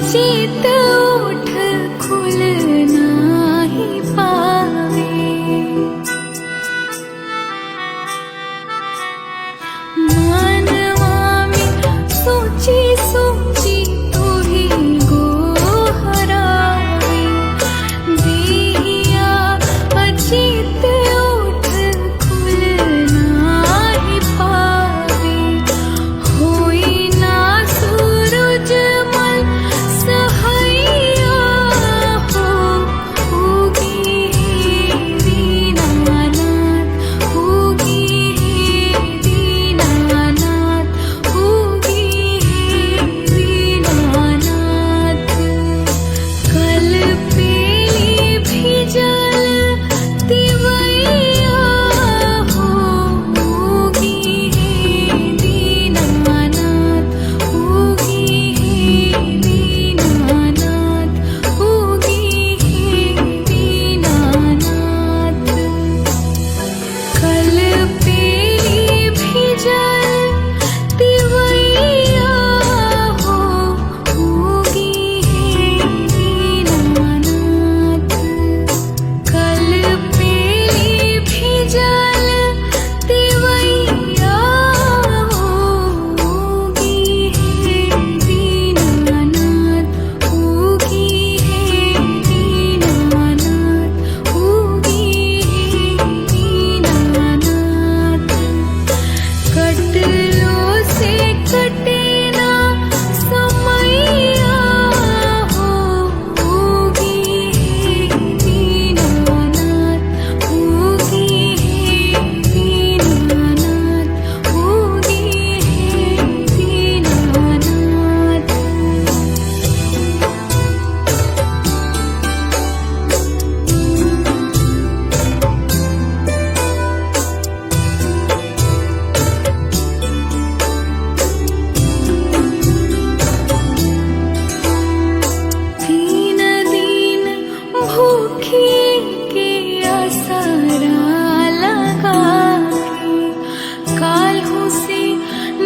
अचित उठ खुल नाही पावे। मानवा में सोची सोची तोही गोहरावे। देहिया अचित उठ खुल नाही पावे। होई ना सूरज मल सहैया हो। उगी हे दीनानाथ, उगी हे दीनानाथ, उगी हे दीनानाथ। कल पेली भिजल तिवैया हो। उगी हे दीनानाथ, उगी हे दीनानाथ, उगी हे दीनानाथ। कल पेली भिजल तिवैया हो। उगी हे दीनानाथ। कल पेली भिजल तिवैया हो। उगी हे दीनानाथ, उगी हे दीनानाथ, उगी हे दीनानाथ। कटलो से कटे ना समैया हो। उगी हे दीनानाथ, उगी हे दीनानाथ, उगी हे दीनानाथ। दीन दीन भूखी के आसरा लगा के। काल्हू से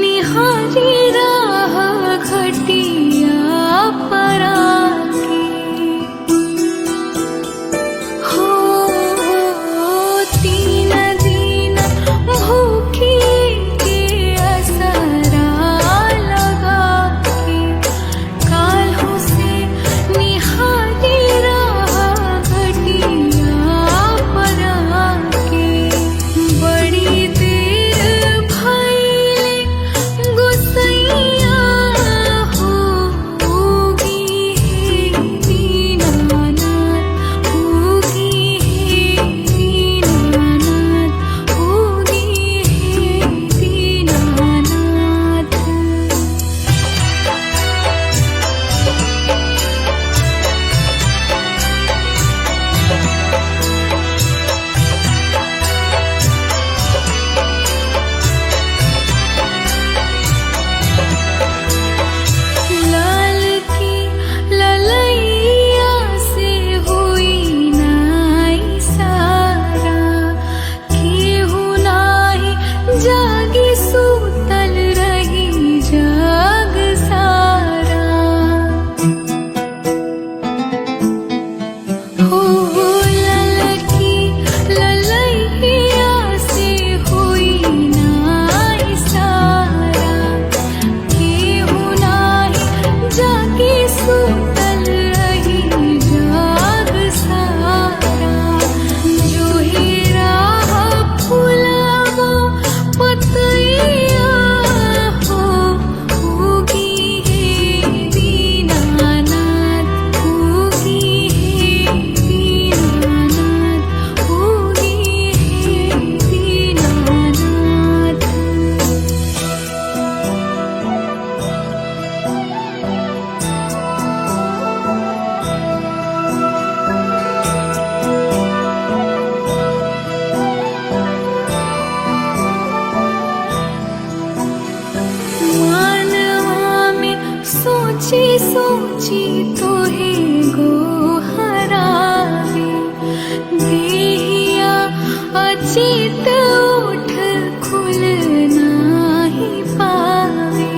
निहारी राह घटिया पर आके। हो तीन दिन भूखी के आसरा लगा के। काल्हू से निहारी राह घटिया पर आके। बड़ी देर भइले गोसैया हो। उगी हे दीनानाथ, उगी हे दीनानाथ, उगी हे दीनानाथ। लाल की ललैया से हुई नाई सारा। केहू नाही जागी सूतल रही जग सारा। हो ललकी ललैया से हुई नाई सारा। केहू नाही जागी सूतल रही जग सारा। जो ही राह फुलावो पतैया हो। उगी हे दीनानाथ, उगी हे दीनानाथ, उगी हे दीनानाथ। मानवा में सोची सोची तोहे गोहरावे। देहिया अचित उठ खुल नाही पावे।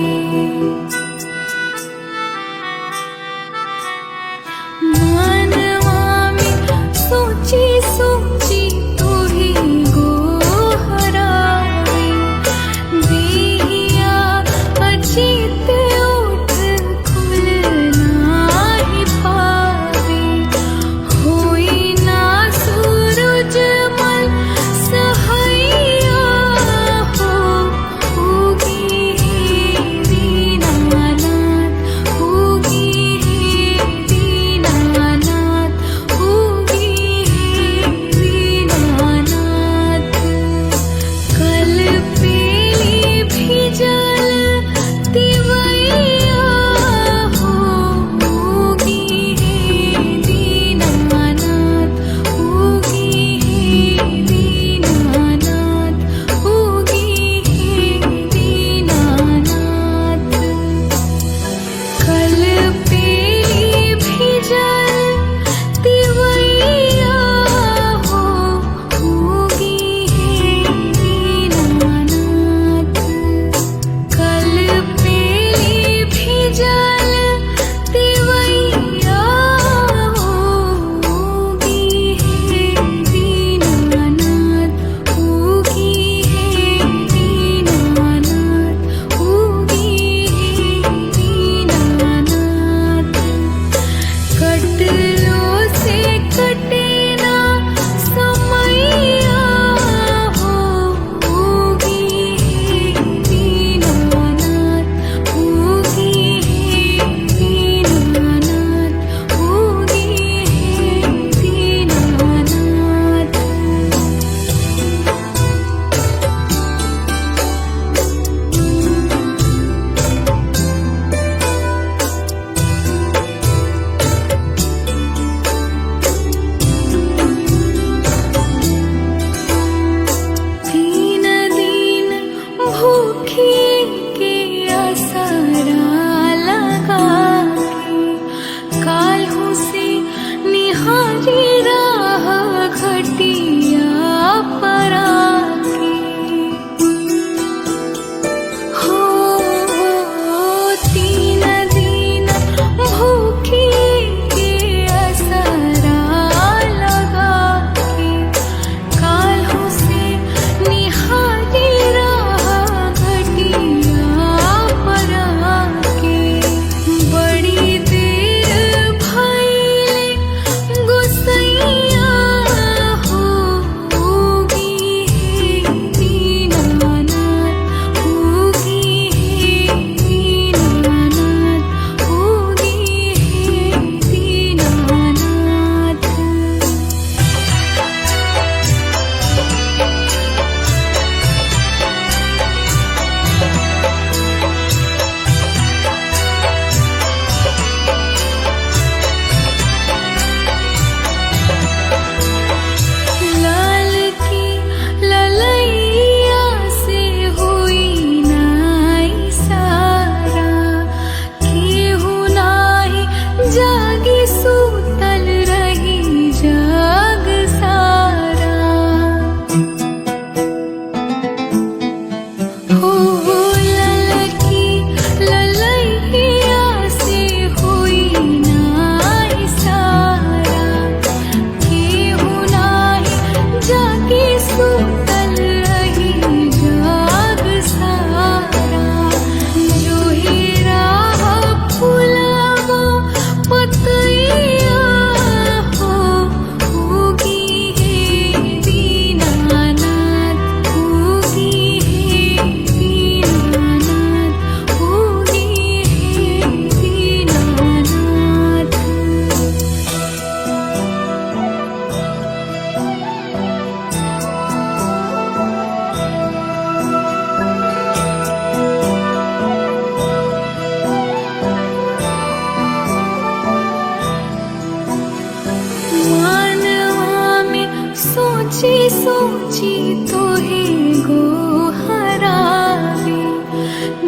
सोची सोची तोहे गोहरावे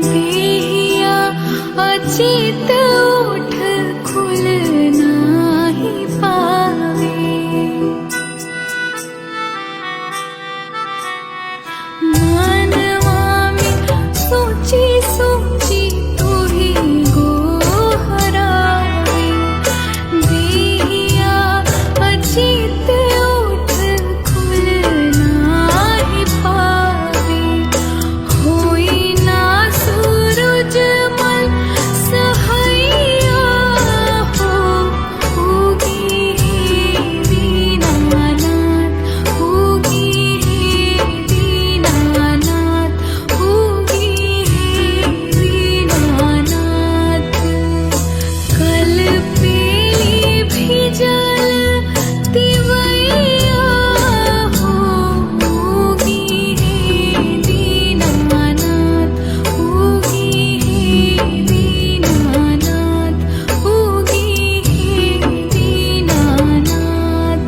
देहिया अचित उठ खुल नाही पावे मनवा में सोची सोची तोहे गोहरावे देहिया अचित उठ खुल नाही पावे होई ना सूरजमल सहैया हो उगी हे दीनानाथ उगी हे दीनानाथ उगी हे दीनानाथ कल पेली भिजल तिवैया हो उगी हे दीनानाथ उगी हे दीनानाथ उगी हे दीनानाथ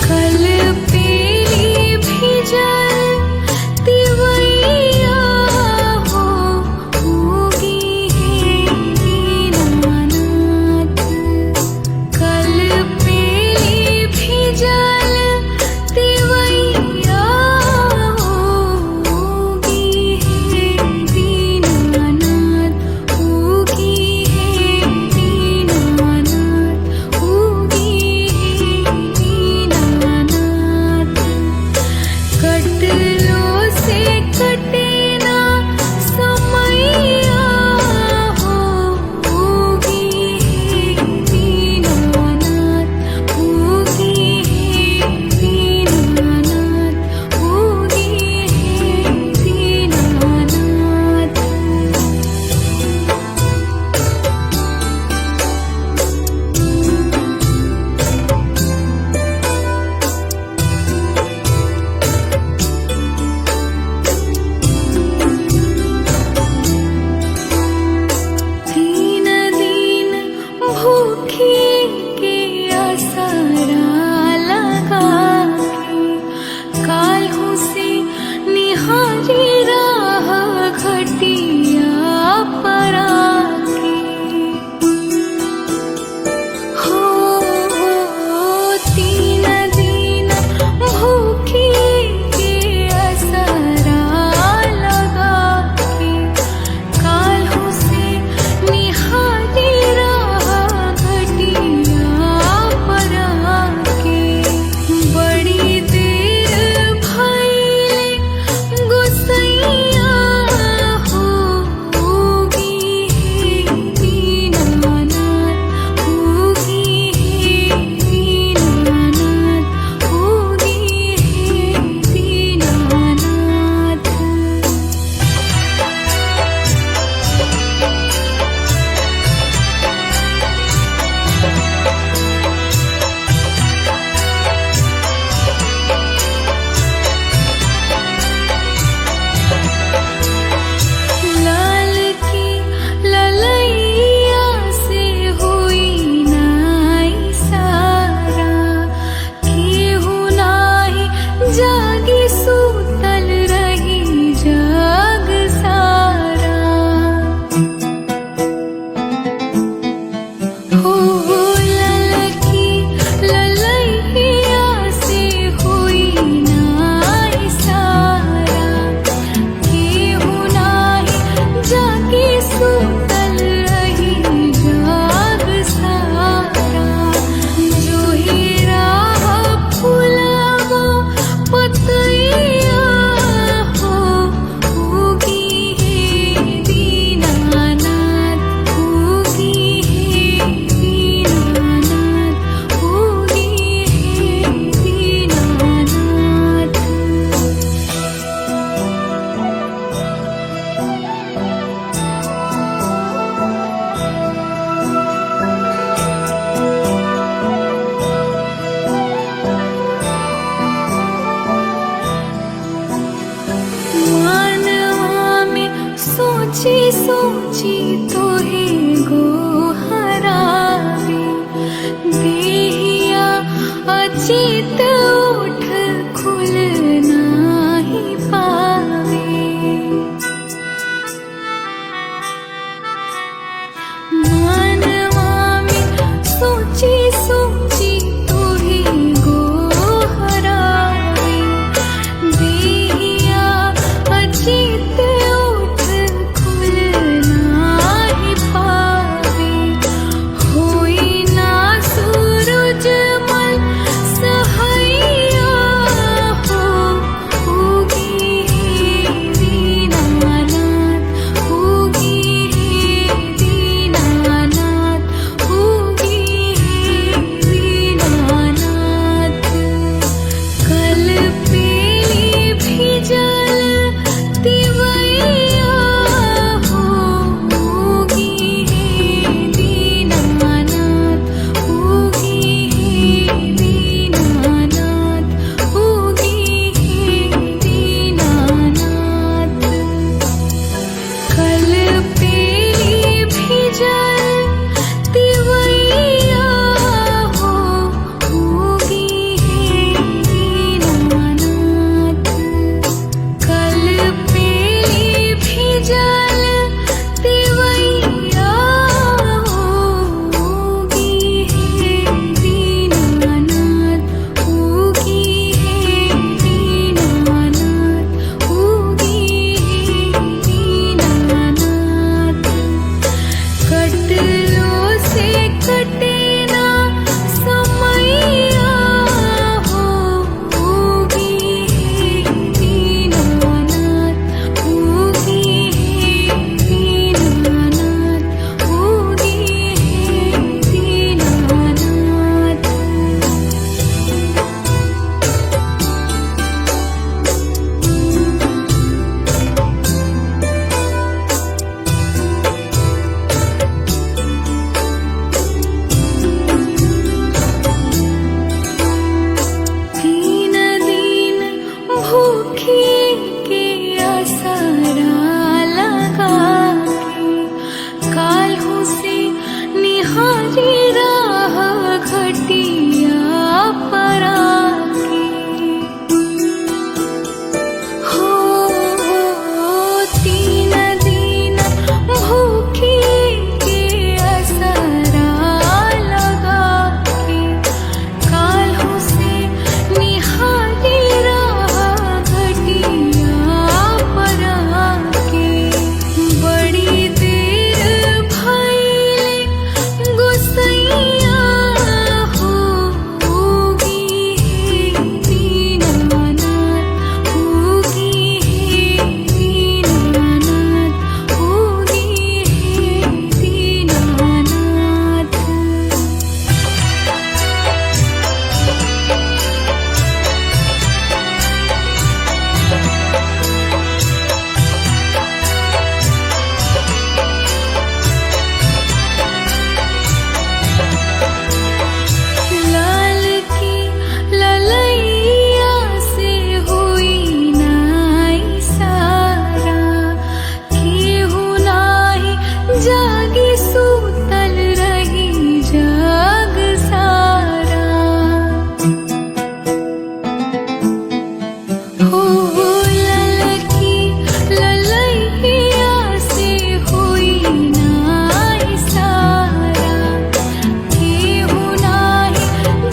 कल पेली भिजल तिवैया हो उगी हे दीनानाथ कटलो से कटे ना समैया हो उगी है दीनानाथ उगी है दीनानाथ उगी है दीनानाथ। दीन दीन भूखी के आसरा लगा के काल्हू से निहारी राह घटिया पर आके हो तीन दिन भूखी के आसरा लगा के काल्हू से निहारी राह घटिया पर आके बड़ी देर भइले गोसैया हो उगी है दीनानाथ उगी है दीनानाथ उगी है दीनानाथ। लाल की ललैया से हुई नाई सारा केहू नाही जागी सूतल रही जग सारा हो ललकी ललैया से हुई नाई सारा केहू नाही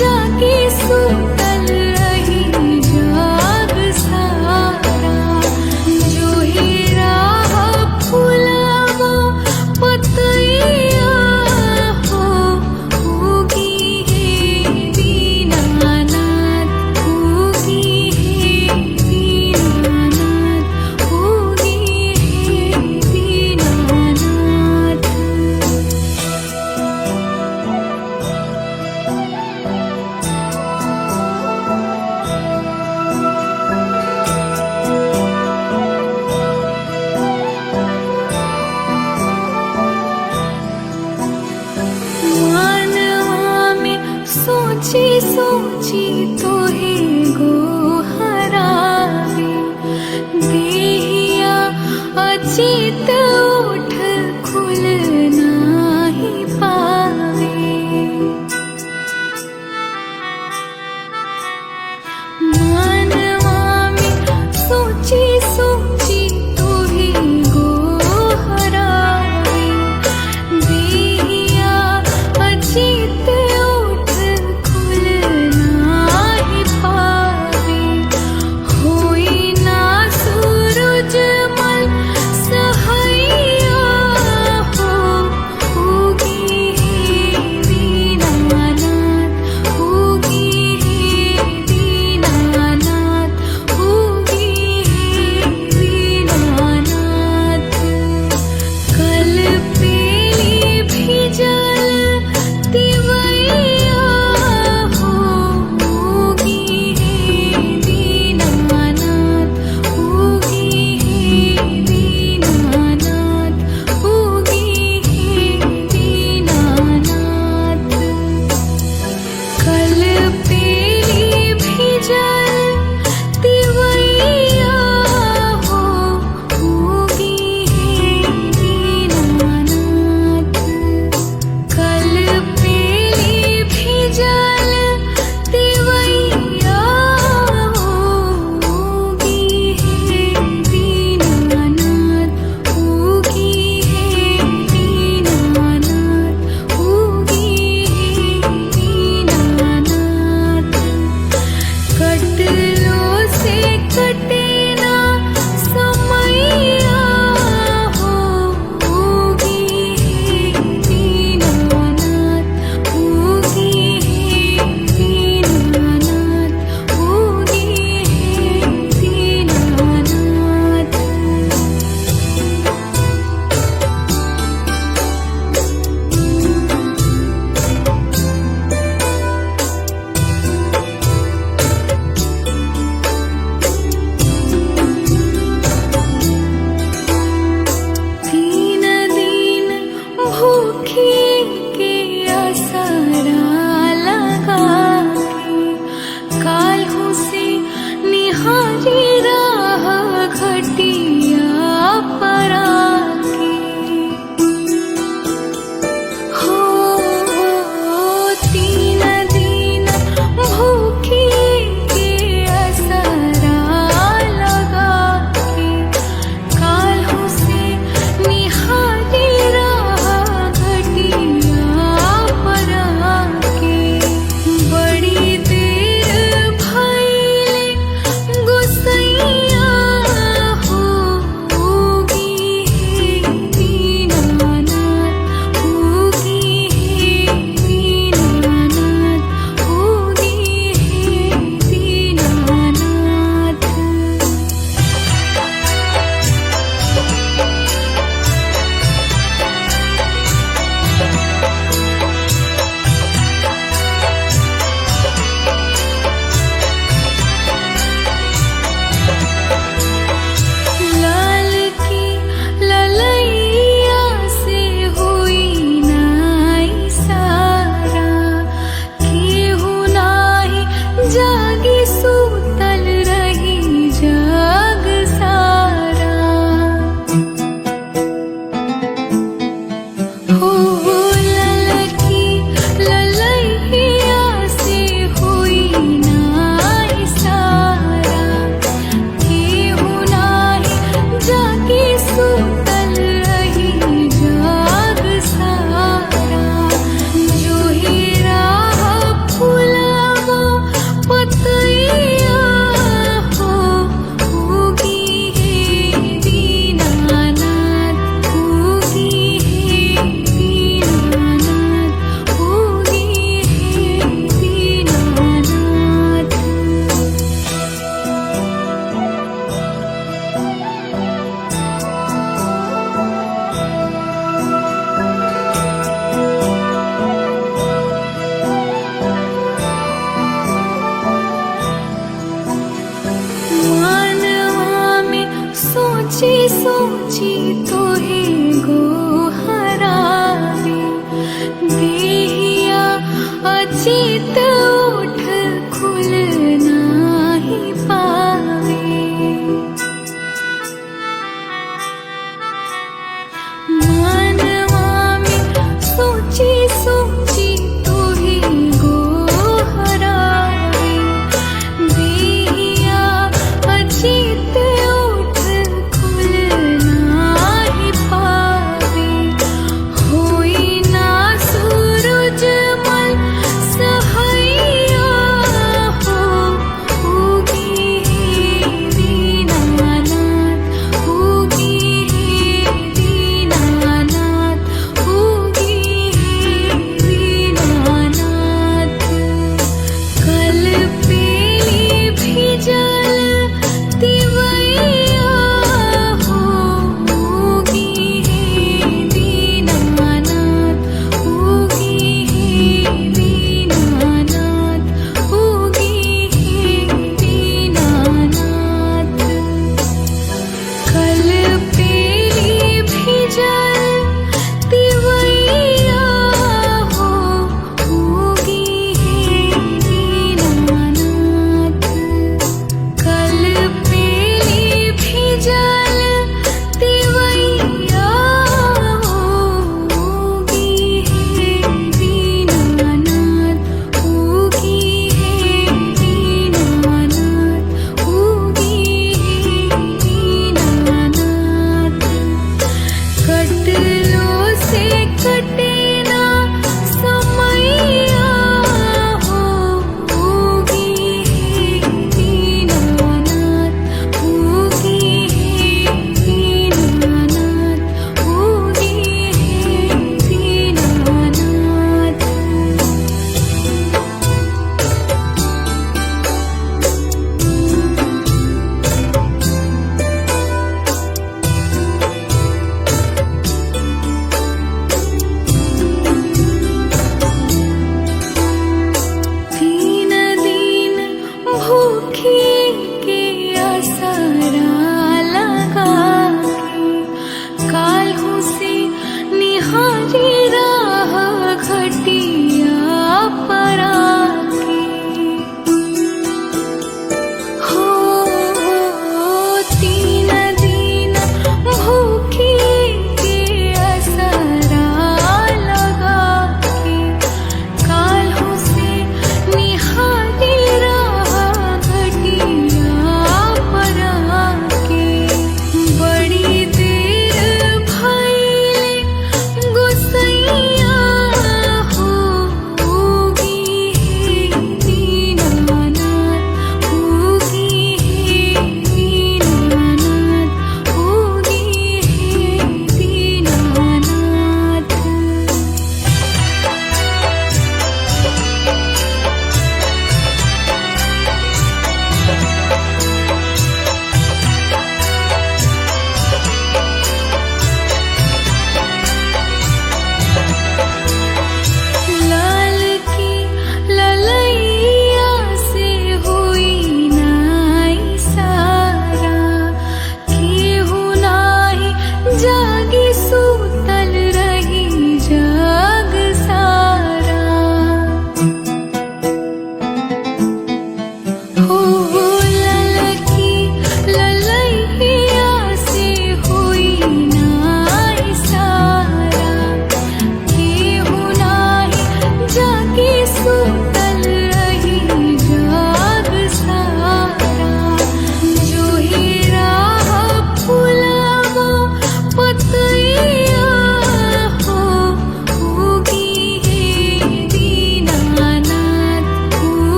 जागी सूतल रही जग सारा जो ही राह फुलावो पतैया हो उगी है दीनानाथ उगी है दीनानाथ उगी है दीनानाथ। मनवा में सोची सोची